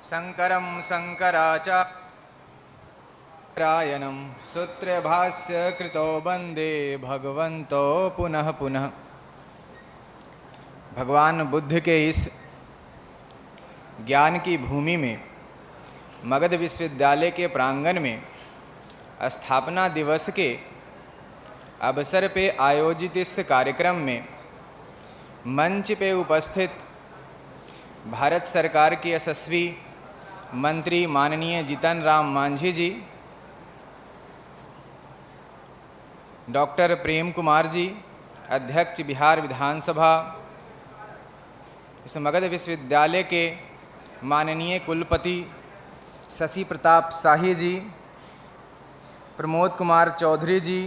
शंकरं शंकराचार्यं सूत्रभाष्य कृतो वंदे भगवन्तो पुनः पुनः। भगवान बुद्ध के इस ज्ञान की भूमि में मगध विश्वविद्यालय के प्रांगण में स्थापना दिवस के अवसर पे आयोजित इस कार्यक्रम में मंच पे उपस्थित भारत सरकार की यशस्वी मंत्री माननीय जीतन राम मांझी जी, डॉक्टर प्रेम कुमार जी, अध्यक्ष बिहार विधानसभा, इस मगध विश्वविद्यालय के माननीय कुलपति शशि प्रताप शाही जी, प्रमोद कुमार चौधरी जी,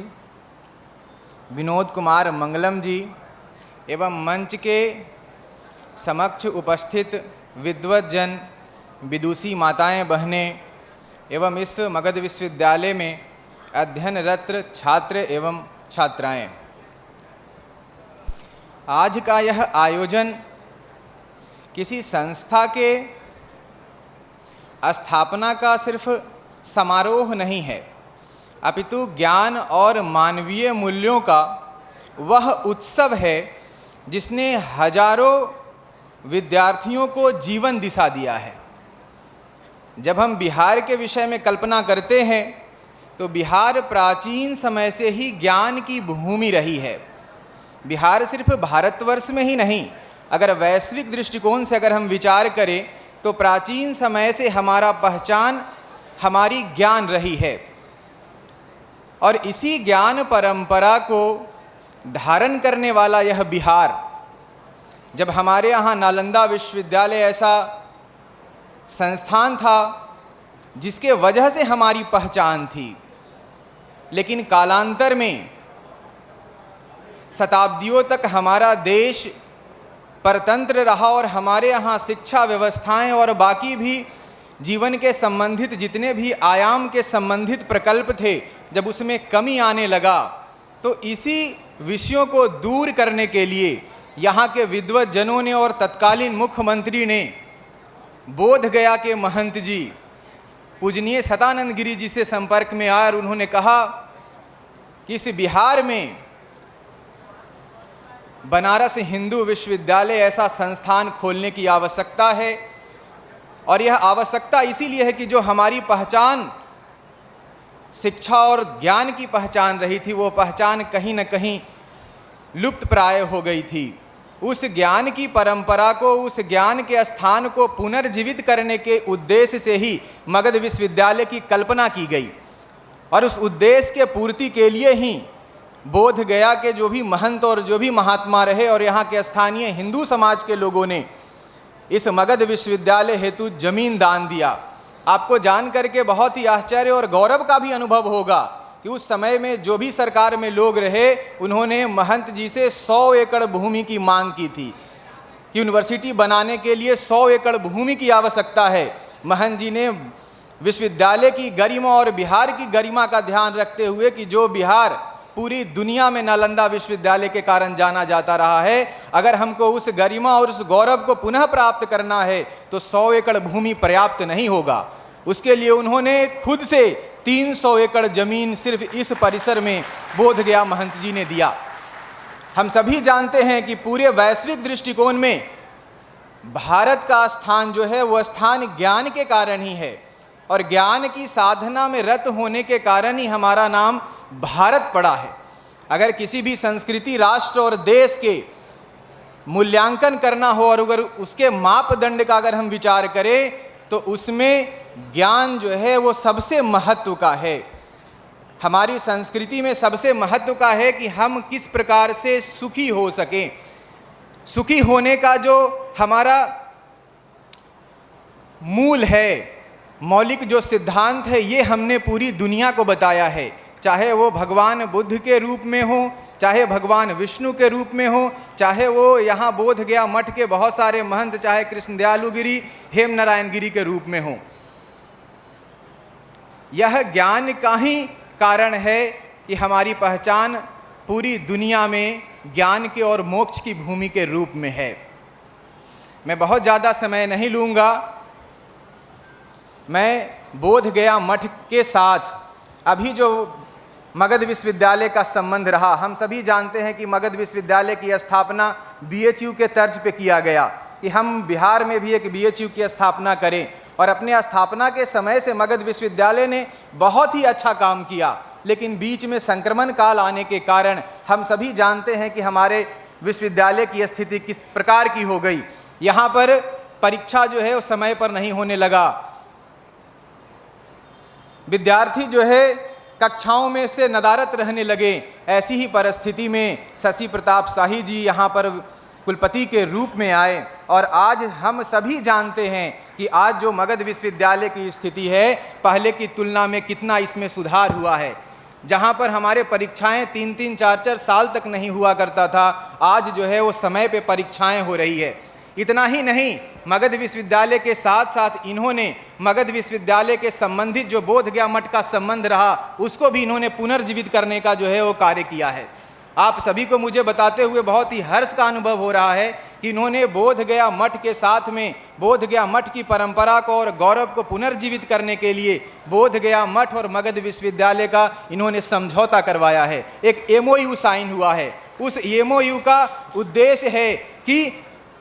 विनोद कुमार मंगलम जी एवं मंच के समक्ष उपस्थित विद्वज्जन, विदुषी माताएं बहनें एवं इस मगध विश्वविद्यालय में अध्ययनरत छात्र एवं छात्राएं, आज का यह आयोजन किसी संस्था के स्थापना का सिर्फ समारोह नहीं है, अपितु ज्ञान और मानवीय मूल्यों का वह उत्सव है जिसने हजारों विद्यार्थियों को जीवन दिशा दिया है। जब हम बिहार के विषय में कल्पना करते हैं तो बिहार प्राचीन समय से ही ज्ञान की भूमि रही है। बिहार सिर्फ भारतवर्ष में ही नहीं, अगर वैश्विक दृष्टिकोण से अगर हम विचार करें तो प्राचीन समय से हमारा पहचान हमारी ज्ञान रही है और इसी ज्ञान परंपरा को धारण करने वाला यह बिहार, जब हमारे यहाँ नालंदा विश्वविद्यालय ऐसा संस्थान था जिसके वजह से हमारी पहचान थी, लेकिन कालांतर में शताब्दियों तक हमारा देश परतंत्र रहा और हमारे यहाँ शिक्षा व्यवस्थाएं और बाकी भी जीवन के संबंधित जितने भी आयाम के संबंधित प्रकल्प थे, जब उसमें कमी आने लगा तो इसी विषयों को दूर करने के लिए यहाँ के विद्वज्जनों ने और तत्कालीन मुख्यमंत्री ने बोध गया के महंत जी पूजनीय सतानंद गिरी जी से संपर्क में आए और उन्होंने कहा कि इस बिहार में बनारस हिंदू विश्वविद्यालय ऐसा संस्थान खोलने की आवश्यकता है और यह आवश्यकता इसीलिए है कि जो हमारी पहचान शिक्षा और ज्ञान की पहचान रही थी, वो पहचान कहीं न कहीं लुप्त प्राय हो गई थी। उस ज्ञान की परंपरा को, उस ज्ञान के स्थान को पुनर्जीवित करने के उद्देश्य से ही मगध विश्वविद्यालय की कल्पना की गई और उस उद्देश्य के पूर्ति के लिए ही बोध गया के जो भी महंत और जो भी महात्मा रहे और यहाँ के स्थानीय हिंदू समाज के लोगों ने इस मगध विश्वविद्यालय हेतु जमीन दान दिया। आपको जान करके बहुत ही आश्चर्य और गौरव का भी अनुभव होगा कि उस समय में जो भी सरकार में लोग रहे, उन्होंने महंत जी से 100 एकड़ भूमि की मांग की थी कि यूनिवर्सिटी बनाने के लिए 100 एकड़ भूमि की आवश्यकता है। महंत जी ने विश्वविद्यालय की गरिमा और बिहार की गरिमा का ध्यान रखते हुए कि जो बिहार पूरी दुनिया में नालंदा विश्वविद्यालय के कारण जाना जाता रहा है, अगर हमको उस गरिमा और उस गौरव को पुनः प्राप्त करना है तो 100 एकड़ भूमि पर्याप्त नहीं होगा। उसके लिए उन्होंने खुद से 300 एकड़ जमीन सिर्फ इस परिसर में बोध गया महंत जी ने दिया। हम सभी जानते हैं कि पूरे वैश्विक दृष्टिकोण में भारत का स्थान जो है वह स्थान ज्ञान के कारण ही है और ज्ञान की साधना में रत होने के कारण ही हमारा नाम भारत पड़ा है। अगर किसी भी संस्कृति, राष्ट्र और देश के मूल्यांकन करना हो और अगर उसके मापदंड का अगर हम विचार करें तो उसमें ज्ञान जो है वो सबसे महत्व का है। हमारी संस्कृति में सबसे महत्व का है कि हम किस प्रकार से सुखी हो सकें। सुखी होने का जो हमारा मूल है, मौलिक जो सिद्धांत है, ये हमने पूरी दुनिया को बताया है, चाहे वो भगवान बुद्ध के रूप में हो, चाहे भगवान विष्णु के रूप में हो, चाहे वो यहाँ बोध गया मठ के बहुत सारे महंत, चाहे कृष्णदयालु गिरी, हेम नारायण गिरी के रूप में हो। यह ज्ञान का ही कारण है कि हमारी पहचान पूरी दुनिया में ज्ञान के और मोक्ष की भूमि के रूप में है। मैं बहुत ज़्यादा समय नहीं लूँगा। मैं बोध गया मठ के साथ अभी जो मगध विश्वविद्यालय का संबंध रहा, हम सभी जानते हैं कि मगध विश्वविद्यालय की स्थापना BHU के तर्ज पे किया गया कि हम बिहार में भी एक BHU की स्थापना करें, और अपने स्थापना के समय से मगध विश्वविद्यालय ने बहुत ही अच्छा काम किया। लेकिन बीच में संक्रमण काल आने के कारण हम सभी जानते हैं कि हमारे विश्वविद्यालय की स्थिति किस प्रकार की हो गई। यहाँ पर परीक्षा जो है वो समय पर नहीं होने लगा, विद्यार्थी जो है कक्षाओं में से नदारत रहने लगे। ऐसी ही परिस्थिति में शशि प्रताप शाही जी यहाँ पर कुलपति के रूप में आए, और आज हम सभी जानते हैं कि आज जो मगध विश्वविद्यालय की स्थिति है पहले की तुलना में कितना इसमें सुधार हुआ है। जहाँ पर हमारे परीक्षाएं 3-3, 4-4 साल तक नहीं हुआ करता था, आज जो है वो समय पे परीक्षाएं हो रही है। इतना ही नहीं, मगध विश्वविद्यालय के साथ साथ इन्होंने मगध विश्वविद्यालय के संबंधित जो बोध गया मठ का संबंध रहा उसको भी इन्होंने पुनर्जीवित करने का जो है वो कार्य किया है। आप सभी को मुझे बताते हुए बहुत ही हर्ष का अनुभव हो रहा है कि इन्होंने बोध गया मठ के साथ में बोध गया मठ की परंपरा को और गौरव को पुनर्जीवित करने के लिए बोध गया मठ और मगध विश्वविद्यालय का इन्होंने समझौता करवाया है। एक MOU साइन हुआ है। उस MOU का उद्देश्य है कि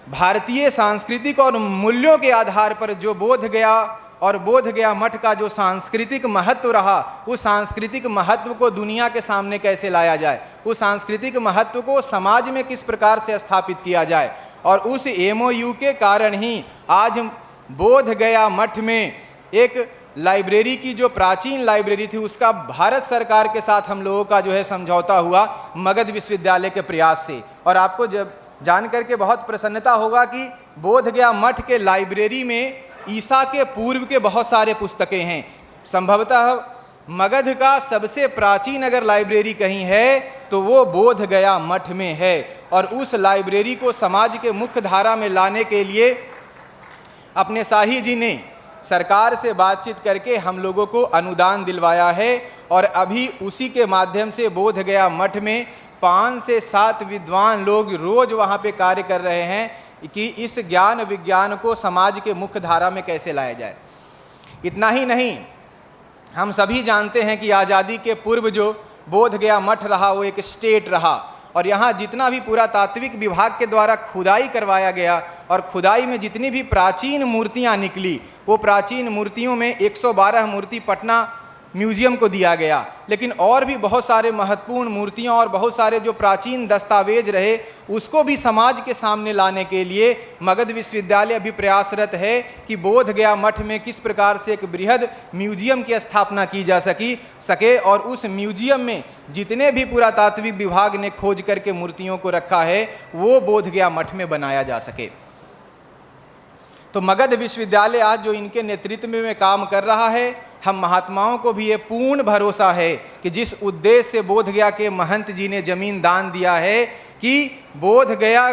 भारतीय सांस्कृतिक और मूल्यों के आधार पर जो बोध गया और बोध गया मठ का जो सांस्कृतिक महत्व रहा, उस सांस्कृतिक महत्व को दुनिया के सामने कैसे लाया जाए, उस सांस्कृतिक महत्व को समाज में किस प्रकार से स्थापित किया जाए। और उस MOU के कारण ही आज बोध गया मठ में एक लाइब्रेरी की जो प्राचीन लाइब्रेरी थी उसका भारत सरकार के साथ हम लोगों का जो है समझौता हुआ मगध विश्वविद्यालय के प्रयास से। और आपको जब जान करके बहुत प्रसन्नता होगा कि बोध गया मठ के लाइब्रेरी में ईसा के पूर्व के बहुत सारे पुस्तकें हैं। संभवतः मगध का सबसे प्राचीन अगर लाइब्रेरी कहीं है तो वो बोध गया मठ में है। और उस लाइब्रेरी को समाज के मुख्य धारा में लाने के लिए अपने शाही जी ने सरकार से बातचीत करके हम लोगों को अनुदान दिलवाया है, और अभी उसी के माध्यम से बोध गया मठ में 5 से 7 विद्वान लोग रोज वहाँ पे कार्य कर रहे हैं कि इस ज्ञान विज्ञान को समाज के मुख्य धारा में कैसे लाया जाए। इतना ही नहीं, हम सभी जानते हैं कि आज़ादी के पूर्व जो बोध गया मठ रहा वो एक स्टेट रहा, और यहाँ जितना भी पुरातात्विक विभाग के द्वारा खुदाई करवाया गया और खुदाई में जितनी भी प्राचीन मूर्तियाँ निकली, वो प्राचीन मूर्तियों में 112 मूर्ति पटना म्यूजियम को दिया गया। लेकिन और भी बहुत सारे महत्वपूर्ण मूर्तियां और बहुत सारे जो प्राचीन दस्तावेज रहे उसको भी समाज के सामने लाने के लिए मगध विश्वविद्यालय अभी प्रयासरत है कि बोध गया मठ में किस प्रकार से एक बृहद म्यूजियम की स्थापना की जा सके, और उस म्यूजियम में जितने भी पुरातात्विक विभाग ने खोज करके मूर्तियों को रखा है वो बोध गया मठ में बनाया जा सके। तो मगध विश्वविद्यालय आज जो इनके नेतृत्व में काम कर रहा है, हम महात्माओं को भी ये पूर्ण भरोसा है कि जिस उद्देश्य से बोध गया के महंत जी ने जमीन दान दिया है कि बोध गया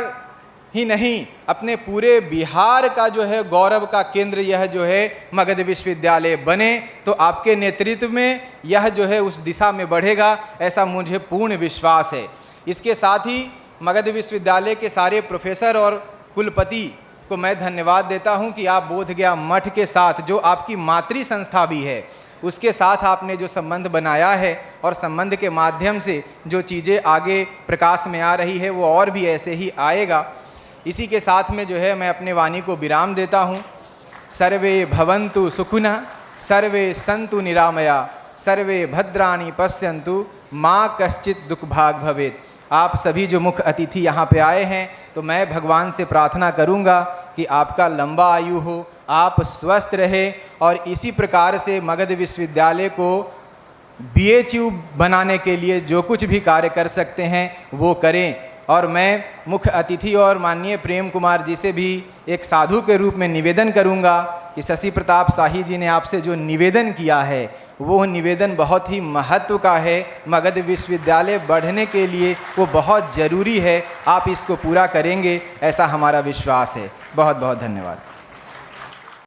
ही नहीं अपने पूरे बिहार का जो है गौरव का केंद्र यह जो है मगध विश्वविद्यालय बने, तो आपके नेतृत्व में यह जो है उस दिशा में बढ़ेगा, ऐसा मुझे पूर्ण विश्वास है। इसके साथ ही मगध विश्वविद्यालय के सारे प्रोफेसर और कुलपति को मैं धन्यवाद देता हूं कि आप बोध गया मठ के साथ जो आपकी मातृ संस्था भी है उसके साथ आपने जो संबंध बनाया है, और संबंध के माध्यम से जो चीज़ें आगे प्रकाश में आ रही है वो और भी ऐसे ही आएगा। इसी के साथ में जो है मैं अपने वाणी को विराम देता हूं। सर्वे भवन्तु सुखिनः, सर्वे सन्तु निरामया, सर्वे भद्राणि पश्यन्तु, माँ कश्चित् दुःखभाग् भवेत्। आप सभी जो मुख्य अतिथि यहाँ पे आए हैं, तो मैं भगवान से प्रार्थना करूँगा कि आपका लंबा आयु हो, आप स्वस्थ रहे, और इसी प्रकार से मगध विश्वविद्यालय को BHU बनाने के लिए जो कुछ भी कार्य कर सकते हैं वो करें। और मैं मुख्य अतिथि और माननीय प्रेम कुमार जी से भी एक साधु के रूप में निवेदन करूंगा कि शशि प्रताप शाही जी ने आपसे जो निवेदन किया है वो निवेदन बहुत ही महत्व का है, मगध विश्वविद्यालय बढ़ने के लिए वो बहुत ज़रूरी है। आप इसको पूरा करेंगे ऐसा हमारा विश्वास है। बहुत बहुत धन्यवाद।